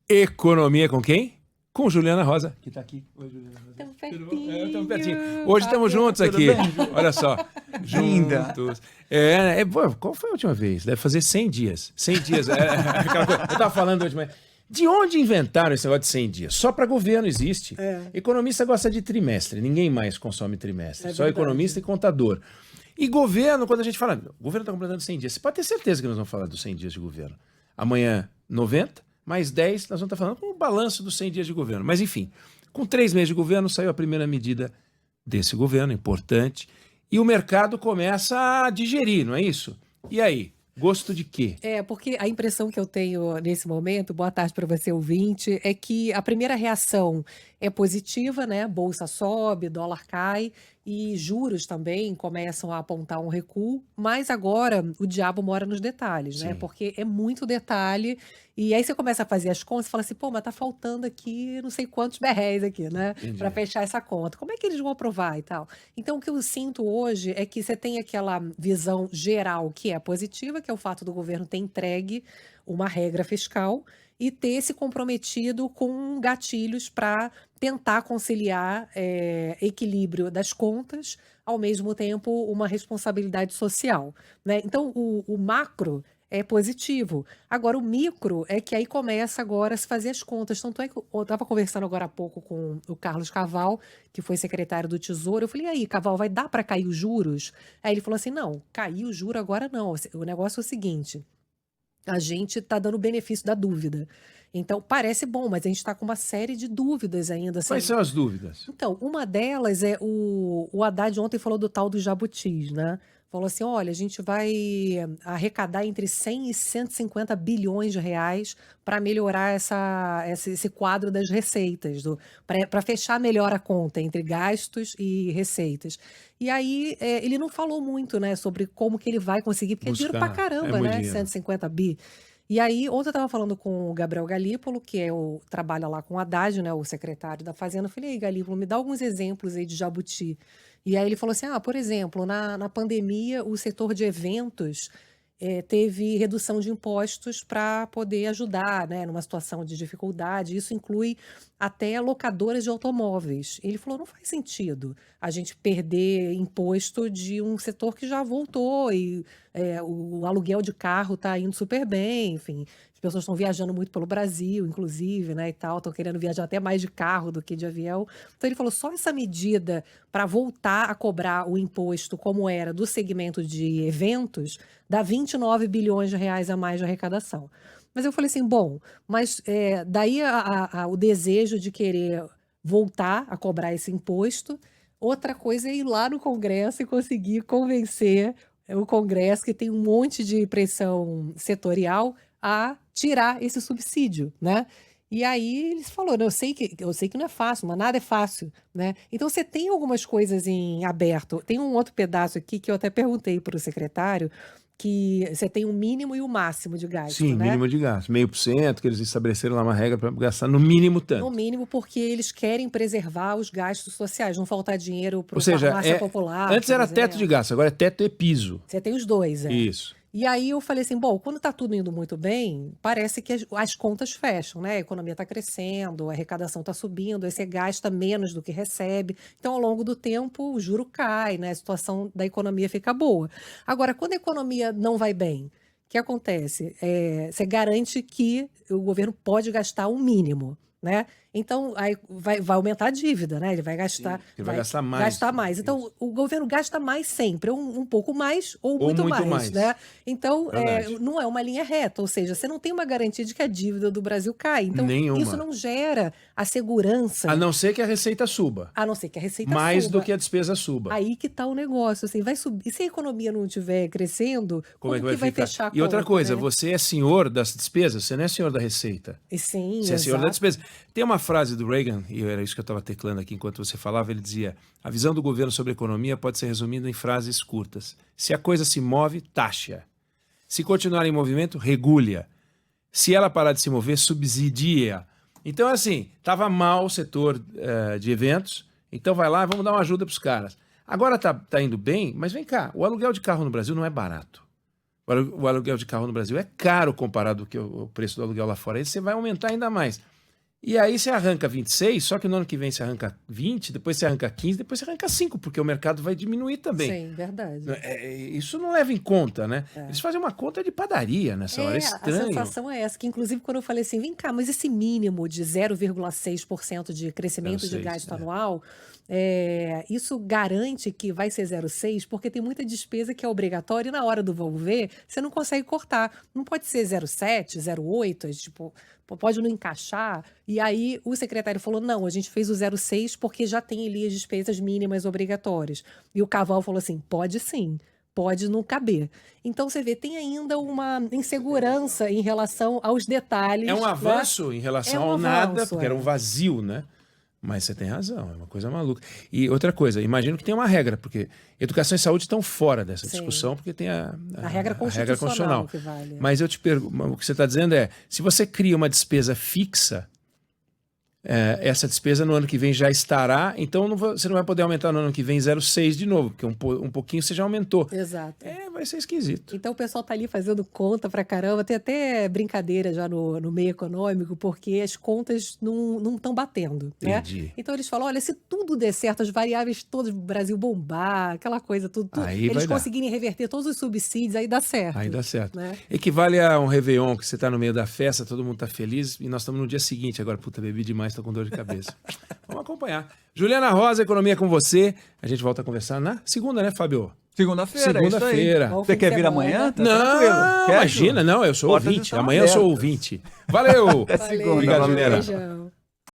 Economia com quem? Com Juliana Rosa, que está aqui. Oi, Juliana Rosa. Tamo Estamos pertinho. pertinho. Hoje estamos juntos aqui. Olha só. Linda. Juntos. Pô, qual foi a última vez? Deve fazer 100 dias. 100 dias. Aquela coisa. Eu estava falando hoje, mas de onde inventaram esse negócio de 100 dias? Só para governo existe. Economista gosta de trimestre. Ninguém mais consome trimestre. Só verdade. economista e contador. E governo, quando a gente fala, o governo está completando 100 dias. Você pode ter certeza que nós vamos falar dos 100 dias de governo. Amanhã, 90. Mais 10, nós vamos estar falando com o balanço dos 100 dias de governo. Mas, enfim, com 3 meses de governo, saiu a primeira medida desse governo, importante, e o mercado começa a digerir, não é isso? E aí, gosto de quê? Porque a impressão que eu tenho nesse momento, boa tarde para você ouvinte, é que a primeira reação é positiva, né? Bolsa sobe, dólar cai e juros também começam a apontar um recuo, mas agora o diabo mora nos detalhes, né? Sim. Porque é muito detalhe e aí você começa a fazer as contas e fala assim, pô, mas tá faltando aqui não sei quantos berréis aqui, né? Entendi. Para fechar essa conta. Como é que eles vão aprovar e tal? Então o que eu sinto hoje é que você tem aquela visão geral que é positiva, que é o fato do governo ter entregue uma regra fiscal e ter se comprometido com gatilhos para tentar conciliar equilíbrio das contas, ao mesmo tempo uma responsabilidade social, né? Então o macro é positivo. Agora o micro é que aí começa agora a se fazer as contas. Tanto é que eu estava conversando agora há pouco com o Carlos Caval, que foi secretário do Tesouro. Eu falei, e aí, Caval, vai dar para cair os juros? Aí ele falou assim, não, cair o juro agora não. O negócio é o seguinte, a gente está dando o benefício da dúvida. Então, parece bom, mas a gente está com uma série de dúvidas ainda. Assim. Quais são as dúvidas? Então, uma delas é o Haddad ontem falou do tal dos jabutis, né? Falou assim, olha, a gente vai arrecadar entre 100 e 150 bilhões de reais para melhorar esse quadro das receitas, para fechar melhor a conta entre gastos e receitas. E aí, ele não falou muito, né, sobre como que ele vai conseguir, porque é dinheiro pra caramba, muito né? dinheiro. 150 bi. E aí, ontem eu estava falando com o Gabriel Galípolo, que trabalha lá com o Haddad, né, o secretário da Fazenda. Eu falei, ei, Galípolo, me dá alguns exemplos aí de jabuti. E aí ele falou assim, por exemplo, na pandemia, o setor de eventos teve redução de impostos para poder ajudar, né, numa situação de dificuldade. Isso inclui até locadoras de automóveis. Ele falou, não faz sentido a gente perder imposto de um setor que já voltou e o aluguel de carro está indo super bem, enfim. As pessoas estão viajando muito pelo Brasil, inclusive, né, e tal, estão querendo viajar até mais de carro do que de avião. Então ele falou, só essa medida para voltar a cobrar o imposto como era do segmento de eventos, dá 29 bilhões de reais a mais de arrecadação. Mas eu falei assim, bom, mas daí o desejo de querer voltar a cobrar esse imposto, outra coisa é ir lá no Congresso e conseguir convencer o Congresso, que tem um monte de pressão setorial, a tirar esse subsídio, né? E aí eles falaram, eu sei que não é fácil, mas nada é fácil, né? Então você tem algumas coisas em aberto. Tem um outro pedaço aqui que eu até perguntei para o secretário, que você tem o mínimo e o máximo de gasto, Sim, né? mínimo de gasto. 0,5%, que eles estabeleceram lá uma regra para gastar no mínimo No tanto. mínimo porque eles querem preservar os gastos sociais, não faltar dinheiro para Ou seja, farmácia popular. antes por era teto de exemplo. gasto, agora é teto e piso. Você tem os dois, Isso. E aí eu falei assim, bom, quando está tudo indo muito bem, parece que as contas fecham, né? A economia está crescendo, a arrecadação está subindo, aí você gasta menos do que recebe. Então, ao longo do tempo, o juro cai, né? A situação da economia fica boa. Agora, quando a economia não vai bem, o que acontece? Você garante que o governo pode gastar o mínimo, né? Então, aí vai aumentar a dívida, né? Ele vai gastar... Sim, ele vai gastar mais. Gastar mais. Então, Isso. o governo gasta mais sempre, um pouco mais ou Ou muito muito mais. né? Então, Verdade. não é uma linha reta, ou seja, você não tem uma garantia de que a dívida do Brasil cai. Então, Nenhuma. isso não gera a segurança, A não ser que a receita suba. a não ser que a receita Mais suba. do que a despesa suba. Aí que tá o negócio, assim, vai subir. E se a economia não estiver crescendo, como é que vai ficar? fechar a E outra conta, coisa, né? você é senhor das despesas, você não é senhor da receita. E sim, Você é senhor da exato. despesa. Tem uma frase do Reagan, e era isso que eu estava teclando aqui enquanto você falava, ele dizia, a visão do governo sobre a economia pode ser resumida em frases curtas. Se a coisa se move, taxa. Se continuar em movimento, regule-a. Se ela parar de se mover, subsidia. Então, assim, estava mal o setor de eventos, então vai lá, vamos dar uma ajuda para os caras. Agora tá indo bem, mas vem cá, o aluguel de carro no Brasil não é barato. O aluguel de carro no Brasil é caro comparado com o preço do aluguel lá fora. Aí você vai aumentar ainda mais. E aí você arranca 26, só que no ano que vem você arranca 20, depois você arranca 15, depois você arranca 5, porque o mercado vai diminuir também. Sim, verdade. Isso não leva em conta, né? Eles fazem uma conta de padaria nessa hora, é estranho. A sensação é essa, que inclusive quando eu falei assim, vem cá, mas esse mínimo de 0,6% de crescimento de 0,6, gasto anual, isso garante que vai ser 0,6, porque tem muita despesa que é obrigatória e na hora do vamos ver, você não consegue cortar. Não pode ser 0,7, 0,8, tipo, pode não encaixar. E aí o secretário falou, não, a gente fez o 0,6 porque já tem ali as despesas mínimas obrigatórias. E o Cavalo falou assim, pode sim. Pode não caber. Então, você vê, tem ainda uma insegurança em relação aos detalhes. É um né? avanço em relação É um ao nada, avanço, porque era um vazio, né? Mas você tem razão, é uma coisa maluca. E outra coisa, imagino que tem uma regra, porque educação e saúde estão fora dessa Sim. discussão, porque tem A regra constitucional que vale. Mas eu te pergunto, o que você está dizendo é, se você cria uma despesa fixa, essa despesa no ano que vem já estará, então você não vai poder aumentar no ano que vem 0,6 de novo, porque um pouquinho você já aumentou. Exato. Vai ser esquisito. Então o pessoal tá ali fazendo conta pra caramba, tem até brincadeira já no meio econômico, porque as contas não estão batendo, né? Entendi. Então eles falam, olha, se tudo der certo, as variáveis todas do Brasil bombar, aquela coisa, tudo Aí eles vai dar. conseguirem reverter todos os subsídios, aí dá certo. Aí dá certo. Né? Equivale a um Réveillon, que você tá no meio da festa, todo mundo tá feliz, e nós estamos no dia seguinte. Agora, puta, bebi demais, tô com dor de cabeça. Vamos acompanhar. Juliana Rosa, Economia com você. A gente volta a conversar na segunda, né, Fábio? Segunda-feira, Segunda-feira. é isso aí. Você quer vir amanhã? Tá não, tranquilo. Quer, imagina, Ju? não, eu sou Portas ouvinte. estão Amanhã eu sou abertas. ouvinte. Valeu! Até segunda, Obrigado, Valera. Juliana. Beijão.